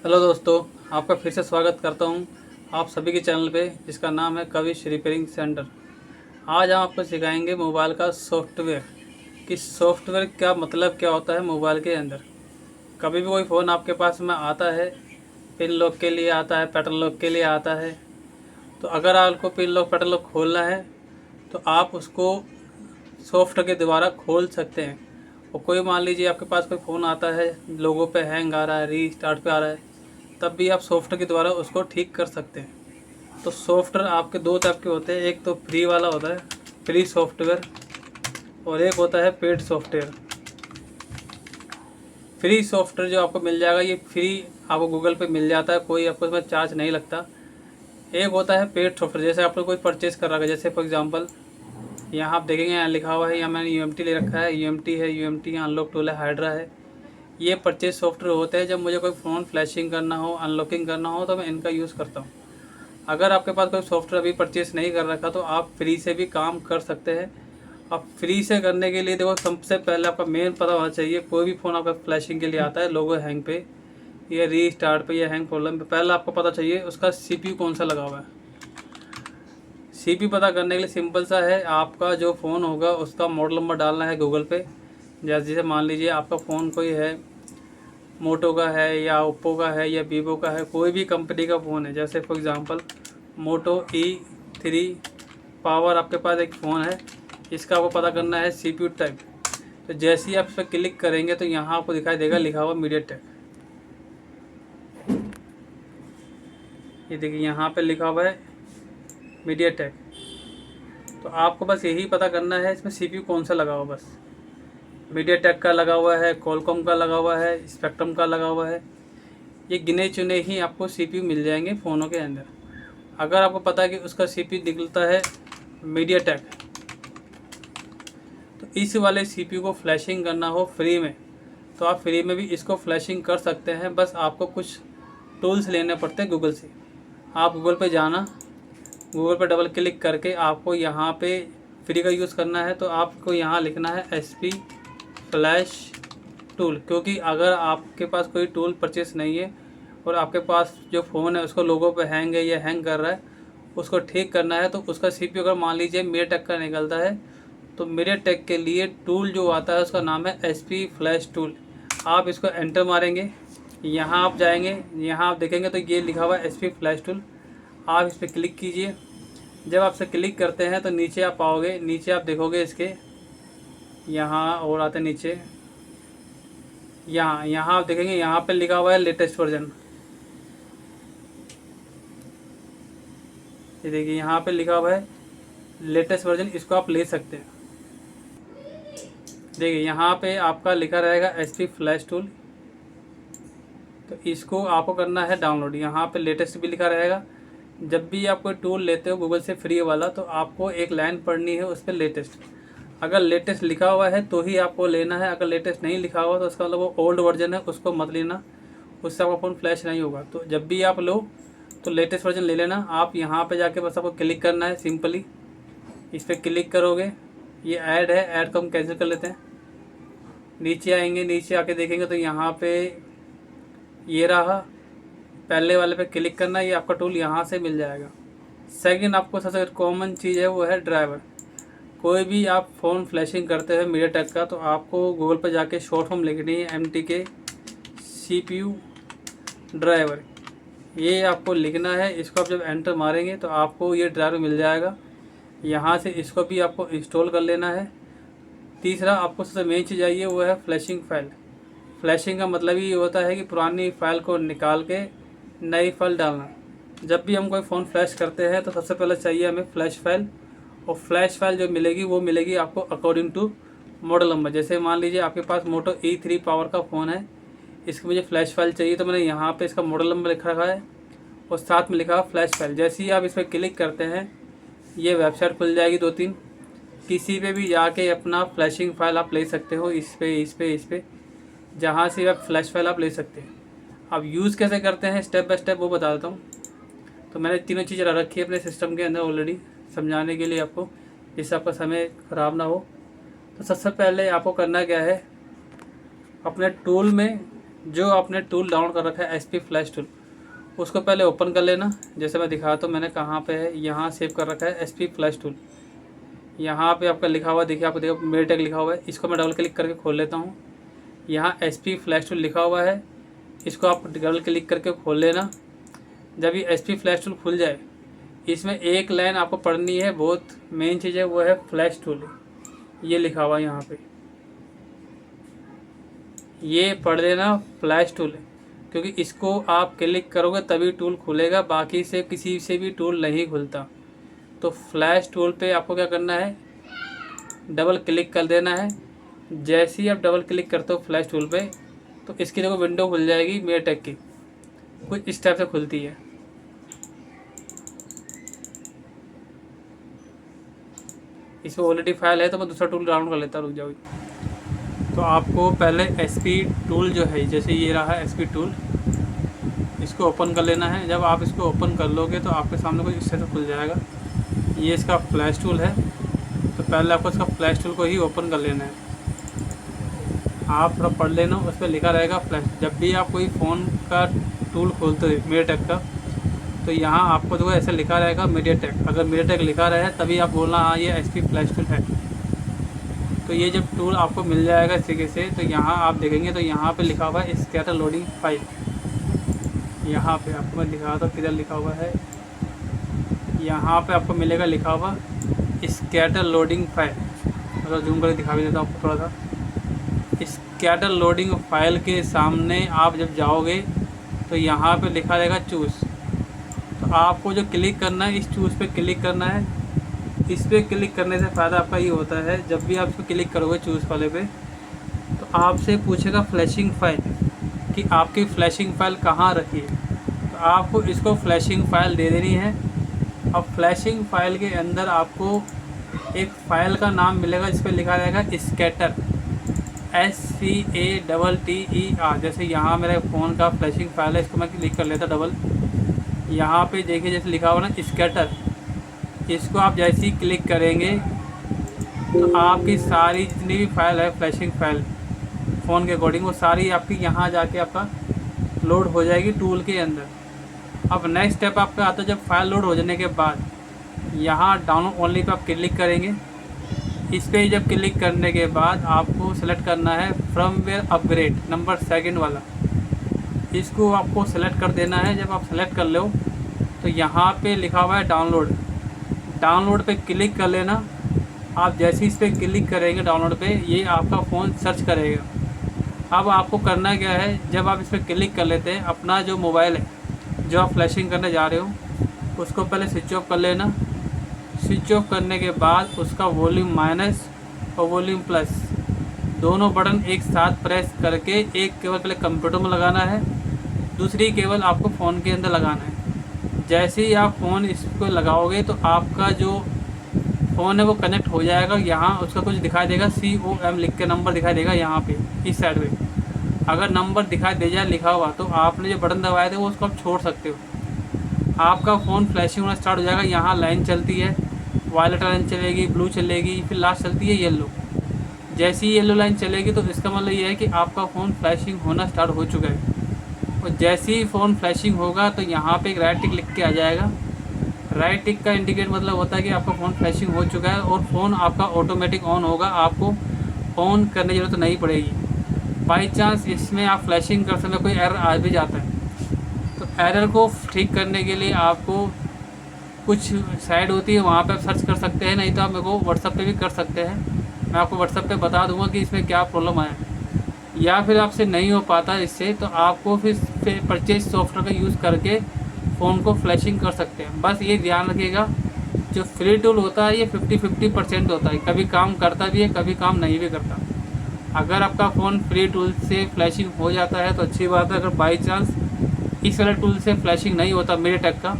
Hello दोस्तों, आपका फिर से स्वागत करता हूं आप सभी के चैनल पे जिसका नाम है कविश रिपेयरिंग सेंटर। आज हम आपको सिखाएंगे मोबाइल का सॉफ्टवेयर कि सॉफ्टवेयर क्या मतलब क्या होता है मोबाइल के अंदर। कभी भी कोई फ़ोन आपके पास में आता है, पिन लॉक के लिए आता है, पैटर्न लॉक के लिए आता है। तो अगर आपको पिन लॉक पैटर्न लॉक खोलना है तो आप उसको सॉफ्टवेयर के द्वारा खोल सकते हैं। और कोई मान लीजिए आपके पास कोई फ़ोन आता है, लोगों पे हैंग आ रहा है, रीस्टार्ट पे आ रहा है, तब भी आप सॉफ्टवेयर के द्वारा उसको ठीक कर सकते हैं। तो सॉफ्टवेयर आपके दो टाइप के होते हैं, एक तो फ्री वाला होता है, फ्री सॉफ्टवेयर, और एक होता है पेड सॉफ्टवेयर। फ्री सॉफ्टवेयर जो आपको मिल जाएगा, ये फ्री आपको गूगल पे मिल जाता है, कोई आपको इसमें चार्ज नहीं लगता। एक होता है पेड सॉफ्टवेयर, जैसे आपने कोई परचेज़ कर रखा है, जैसे फॉर एग्जांपल यहाँ आप देखेंगे, यहाँ लिखा हुआ है, यहाँ मैंने यूएमटी ले रखा है, यूएमटी है, यूएमटी अनलॉक टूल है, हाइड्रा है। ये परचेज सॉफ्टवेयर होते हैं, जब मुझे कोई फ़ोन फ्लैशिंग करना हो, अनलॉकिंग करना हो, तो मैं इनका यूज़ करता हूँ। अगर आपके पास कोई सॉफ्टवेयर अभी परचेस नहीं कर रखा तो आप फ्री से भी काम कर सकते हैं। अब फ्री से करने के लिए देखो, सबसे पहले आपका मेन पता होना चाहिए, कोई भी फ़ोन आपका फ्लैशिंग के लिए आता है, लोगो हैंग पे या रीस्टार्ट पे या हैंग प्रॉब्लम पे, पहले आपको पता चाहिए उसका सीपीयू कौन सा लगा हुआ है। सीपीयू पता करने के लिए सिंपल सा है, आपका जो फ़ोन होगा उसका मॉडल नंबर डालना है गूगल पे। जैसे मान लीजिए आपका फ़ोन कोई है, मोटो का है या ओप्पो का है या वीवो का है, कोई भी कंपनी का फ़ोन है, जैसे for example motto E3 power आपके पास एक फ़ोन है, इसका आपको पता करना है सीपीयू टाइप। तो जैसे ही आप इस पर क्लिक करेंगे तो यहाँ आपको दिखाई देगा लिखा हुआ मीडियाटेक। ये देखिए यहाँ पे लिखा हुआ है मीडियाटेक। तो आपको बस यही पता करना है इसमें सीपीयू कौन सा लगा हुआ, बस मीडियाटेक का लगा हुआ है, कॉलकॉम का लगा हुआ है, स्पेक्ट्रम का लगा हुआ है। ये गिने चुने ही आपको सीपीयू मिल जाएंगे फ़ोनों के अंदर। अगर आपको पता है कि उसका सीपीयू निकलता है मीडियाटेक, तो इस वाले सीपीयू को फ्लैशिंग करना हो फ्री में, तो आप फ्री में भी इसको फ्लैशिंग कर सकते हैं। बस आपको कुछ टूल्स लेने पड़ते हैं गूगल से। आप गूगल पे जाना, गूगल पे डबल क्लिक करके आपको यहाँ पे फ्री का यूज़ करना है, तो आपको यहाँ लिखना है एसपी फ्लैश टूल। क्योंकि अगर आपके पास कोई टूल परचेस नहीं है और आपके पास जो फ़ोन है उसको लोगों पे हैंग है या हैंग कर रहा है, उसको ठीक करना है, तो उसका सीपीयू अगर मान लीजिए मीडियाटेक का निकलता है, तो मीडियाटेक के लिए टूल जो आता है उसका नाम है एसपी फ्लैश टूल। आप इसको एंटर मारेंगे, यहाँ आप जाएंगे, यहाँ आप देखेंगे तो ये लिखा हुआ है एसपी फ्लैश टूल। आप इस पर क्लिक कीजिए। जब आप इसे क्लिक करते हैं तो नीचे आप आओगे, नीचे आप देखोगे इसके यहाँ और आते नीचे, यहाँ आप देखेंगे, यहाँ पे लिखा हुआ है लेटेस्ट वर्जन। ये देखिए यहाँ पे लिखा हुआ है लेटेस्ट वर्जन, इसको आप ले सकते हैं। देखिए यहाँ पे आपका लिखा रहेगा एसपी फ्लैश टूल, तो इसको आपको करना है डाउनलोड। यहाँ पे लेटेस्ट भी लिखा रहेगा। जब भी आप कोई टूल लेते हो गूगल से फ्री वाला, तो आपको एक लाइन पढ़नी है उस पर लेटेस्ट। अगर लेटेस्ट लिखा हुआ है तो ही आपको लेना है, अगर लेटेस्ट नहीं लिखा हुआ तो उसका मतलब वो ओल्ड वर्जन है, उसको मत लेना, उससे आपका फ़ोन फ्लैश नहीं होगा। तो जब भी आप लो तो लेटेस्ट वर्जन ले लेना। आप यहाँ पे जाके बस आपको क्लिक करना है, सिंपली इस पर क्लिक करोगे, ये ऐड है, ऐड को हम कैंसिल कर लेते हैं। नीचे आएंगे, नीचे आके देखेंगे तो यहाँ पे ये रहा, पहले वाले पे क्लिक करना, ये आपका टूल यहाँ से मिल जाएगा। सेकंड आपको सबसे कॉमन चीज़ है वो है ड्राइवर। कोई भी आप फ़ोन फ्लैशिंग करते हैं मीडियाटेक का, तो आपको गूगल पर जाके शॉर्ट फॉर्म लिखनी है MTK CPU ड्राइवर, ये आपको लिखना है। इसको आप जब एंटर मारेंगे तो आपको ये ड्राइवर मिल जाएगा। यहाँ से इसको भी आपको इंस्टॉल कर लेना है। तीसरा आपको सबसे मेन चीज़ चाहिए वो है फ्लैशिंग फाइल। फ्लैशिंग का मतलब ये होता है कि पुरानी फाइल को निकाल के नई फाइल डालना। जब भी हम कोई फ़ोन फ्लैश करते हैं तो सबसे पहले चाहिए हमें फ्लैश फाइल, और फ्लैश फाइल जो मिलेगी वो मिलेगी आपको अकॉर्डिंग टू मॉडल नंबर। जैसे मान लीजिए आपके पास मोटो E3 पावर का फ़ोन है, इसकी मुझे फ़्लैश फाइल चाहिए, तो मैंने यहाँ पे इसका मॉडल नंबर लिखा रखा है और साथ में लिखा है फ्लैश फाइल। जैसे ही आप इस पर क्लिक करते हैं ये वेबसाइट खुल जाएगी, 2-3, किसी पे भी जाके अपना फ्लैशिंग फाइल आप ले सकते हो, इस पे जहाँ से आप फ्लैश फाइल आप ले सकते हैं। अब यूज़ कैसे करते हैं स्टेप बाय स्टेप वो बता देता हूँ। तो मैंने तीनों चीज़ें रखी है अपने सिस्टम के अंदर ऑलरेडी, समझाने के लिए आपको, जिससे आपका समय ख़राब ना हो। तो सबसे पहले आपको करना क्या है, अपने टूल में जो आपने टूल डाउनलोड कर रखा है एसपी फ्लैश टूल, उसको पहले ओपन कर लेना। जैसे मैं दिखाता हूँ मैंने कहाँ पे है, यहाँ सेव कर रखा है एसपी फ्लैश टूल। यहाँ पे आपका लिखा हुआ देखिए, आपको देखो मेरे टैग लिखा हुआ है, इसको मैं डबल क्लिक करके खोल लेता हूँ। यहाँ एसपी फ्लैश टूल लिखा हुआ है, इसको आप डबल क्लिक करके खोल लेना। जब ये एसपी फ्लैश टूल खुल जाए, इसमें एक लाइन आपको पढ़नी है, बहुत मेन चीज़ है, वो है फ्लैश टूल। ये लिखा हुआ है यहाँ पे, ये पढ़ लेना फ्लैश टूल है, क्योंकि इसको आप क्लिक करोगे तभी टूल खुलेगा, बाकी से किसी से भी टूल नहीं खुलता। तो फ्लैश टूल पे आपको क्या करना है, डबल क्लिक कर देना है। जैसे ही आप डबल क्लिक करते हो फ्लैश टूल पे, तो इसकी देखो विंडो खुल जाएगी मेरटेक की, कुछ इस टाइप से खुलती है। इसमें ऑलरेडी फाइल है तो मैं दूसरा टूल डाउनलोड कर लेता, रुक जाओ। तो आपको पहले एसपी टूल जो है, जैसे ये रहा एसपी टूल, इसको ओपन कर लेना है। जब आप इसको ओपन कर लोगे तो आपके सामने कुछ इस तरह से खुल जाएगा। ये इसका फ्लैश टूल है, तो पहले आपको इसका फ्लैश टूल को ही ओपन कर लेना है। आप थोड़ा पढ़ लेना, उस पर लिखा रहेगा फ्लैश। जब भी आप कोई फ़ोन का टूल खोलते हो मीडियाटेक का, तो यहाँ आपको जो ऐसा लिखा रहेगा मीडियाटेक। अगर मीडियाटेक लिखा रहे तभी आप बोलना हाँ ये एसपी फ्लैश टूल है। तो ये जब टूल आपको मिल जाएगा इस तरीके से, तो यहाँ आप देखेंगे तो यहाँ पे लिखा हुआ है स्कैटर लोडिंग फाइल। यहाँ पे आपको मैं दिखा था किधर लिखा हुआ है, यहाँ पे आपको मिलेगा लिखा हुआ स्कैटर लोडिंग फाइल। अगर जूम करके दिखा भी देता हूँ आपको थोड़ा सा। स्कैटर लोडिंग फाइल के सामने आप जब जाओगे तो यहाँ पे लिखा रहेगा चूज़। तो आपको जो क्लिक करना है, इस चूज़ पे क्लिक करना है। इस पर क्लिक करने से फ़ायदा आपका ये होता है, जब भी आप इसको क्लिक करोगे चूज़ वाले पे, तो आपसे पूछेगा फ्लैशिंग फ़ाइल कि आपकी फ्लैशिंग फ़ाइल कहाँ रखी है। तो आपको इसको फ्लैशिंग फ़ाइल दे देनी है। अब फ्लैशिंग फ़ाइल के अंदर आपको एक फ़ाइल का नाम मिलेगा, इस पर लिखा रहेगा स्कैटर, SCATTER। जैसे यहाँ मेरे फ़ोन का फ्लैशिंग फ़ाइल है, इसको मैं क्लिक कर लेता डबल। यहाँ पे देखिए जैसे लिखा हुआ ना स्कैटर, इसको आप जैसे ही क्लिक करेंगे तो आपकी सारी जितनी भी फाइल है फ्लैशिंग फ़ाइल फ़ोन के अकॉर्डिंग, वो सारी आपकी यहाँ जाके आपका लोड हो जाएगी टूल के अंदर। अब नेक्स्ट स्टेप आपका आता है, जब फाइल लोड हो जाने के बाद यहाँ डाउनलोड ओनली पे आप क्लिक करेंगे। इस पर जब क्लिक करने के बाद आपको सेलेक्ट करना है फर्मवेयर अपग्रेड नंबर 2 वाला, इसको आपको सेलेक्ट कर देना है। जब आप सेलेक्ट कर लो तो यहाँ पे लिखा हुआ है डाउनलोड, डाउनलोड पे क्लिक कर लेना। आप जैसे इस पर क्लिक करेंगे डाउनलोड पे, ये आपका फ़ोन सर्च करेगा। अब आपको करना क्या है, जब आप इस पर क्लिक कर लेते हैं, अपना जो मोबाइल है जो आप फ्लैशिंग करने जा रहे हो उसको पहले स्विच ऑफ कर लेना। स्विच ऑफ करने के बाद उसका वॉल्यूम माइनस और वॉल्यूम प्लस दोनों बटन एक साथ प्रेस करके एक केबल पहले कंप्यूटर में लगाना है, दूसरी केबल आपको फ़ोन के अंदर लगाना है। जैसे ही आप फ़ोन इसको लगाओगे तो आपका जो फ़ोन है वो कनेक्ट हो जाएगा। यहाँ उसका कुछ दिखाई देगा COM लिख के नंबर दिखाई देगा यहाँ पे इस साइड पे। अगर नंबर दिखाई दे जाए लिखा हुआ, तो आपने जो बटन दबाए थे वो उसको आप छोड़ सकते हो। आपका फ़ोन फ्लैशिंग होना स्टार्ट हो जाएगा। यहाँ लाइन चलती है, वायलेट लाइन चलेगी, ब्लू चलेगी, फिर लास्ट चलती है येलो। जैसी ही येलो लाइन चलेगी तो इसका मतलब ये है कि आपका फ़ोन फ्लैशिंग होना स्टार्ट हो चुका है। और जैसे ही फ़ोन फ्लैशिंग होगा तो यहाँ पे एक राइट टिक लिख के आ जाएगा। राइट टिक का इंडिकेट मतलब होता है कि आपका फ़ोन फ्लैशिंग हो चुका है और फ़ोन आपका ऑटोमेटिक ऑन होगा, आपको ऑन करने की ज़रूरत नहीं पड़ेगी। बाई चांस इसमें आप फ्लैशिंग कर समय कोई एरर आ भी जाता है, तो एरर को ठीक करने के लिए आपको कुछ साइट होती है वहाँ पे आप सर्च कर सकते हैं, नहीं तो आप मेरे को व्हाट्सअप पे भी कर सकते हैं। मैं आपको व्हाट्सअप पे बता दूंगा कि इसमें क्या प्रॉब्लम आया। या फिर आपसे नहीं हो पाता इससे, तो आपको फिर परचेज सॉफ्टवेयर का यूज़ करके फ़ोन को फ्लैशिंग कर सकते हैं। बस ये ध्यान रखिएगा, जो फ्री टूल होता है ये 50-50% होता है, कभी काम करता भी है, कभी काम नहीं भी करता। अगर आपका फ़ोन फ्री टूल से फ्लैशिंग हो जाता है तो अच्छी बात है। अगर बाई चांस इस वाले टूल से फ्लैशिंग नहीं होता मीडियाटेक का,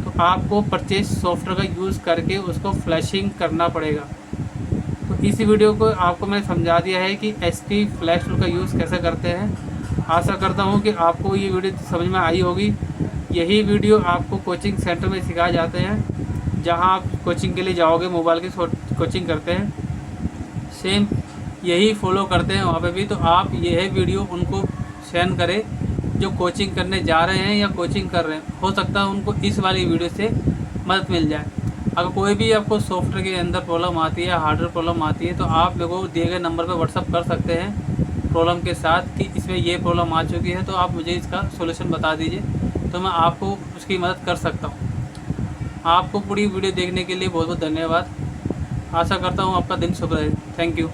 तो आपको परचेज सॉफ्टवेयर का यूज़ करके उसको फ्लैशिंग करना पड़ेगा। तो इस वीडियो को आपको मैंने समझा दिया है कि एसपी फ्लैश टूल का यूज़ कैसे करते हैं। आशा करता हूँ कि आपको ये वीडियो समझ में आई होगी। यही वीडियो आपको कोचिंग सेंटर में सिखाए जाते हैं, जहाँ आप कोचिंग के लिए जाओगे, मोबाइल की कोचिंग करते हैं, सेम यही फॉलो करते हैं वहाँ पे भी। तो आप यह वीडियो उनको सेंड करें जो कोचिंग करने जा रहे हैं या कोचिंग कर रहे हैं। हो सकता है उनको इस वाली वीडियो से मदद मिल जाए। अगर कोई भी आपको सॉफ्टवेयर के अंदर प्रॉब्लम आती है, हार्डवेयर प्रॉब्लम आती है, तो आप लोगों को दिए गए नंबर पर व्हाट्सअप कर सकते हैं प्रॉब्लम के साथ कि इसमें ये प्रॉब्लम आ चुकी है, तो आप मुझे इसका सॉल्यूशन बता दीजिए, तो मैं आपको उसकी मदद कर सकता हूँ। आपको पूरी वीडियो देखने के लिए बहुत बहुत धन्यवाद। आशा करता हूँ आपका दिन शुभ रहे। Thank you.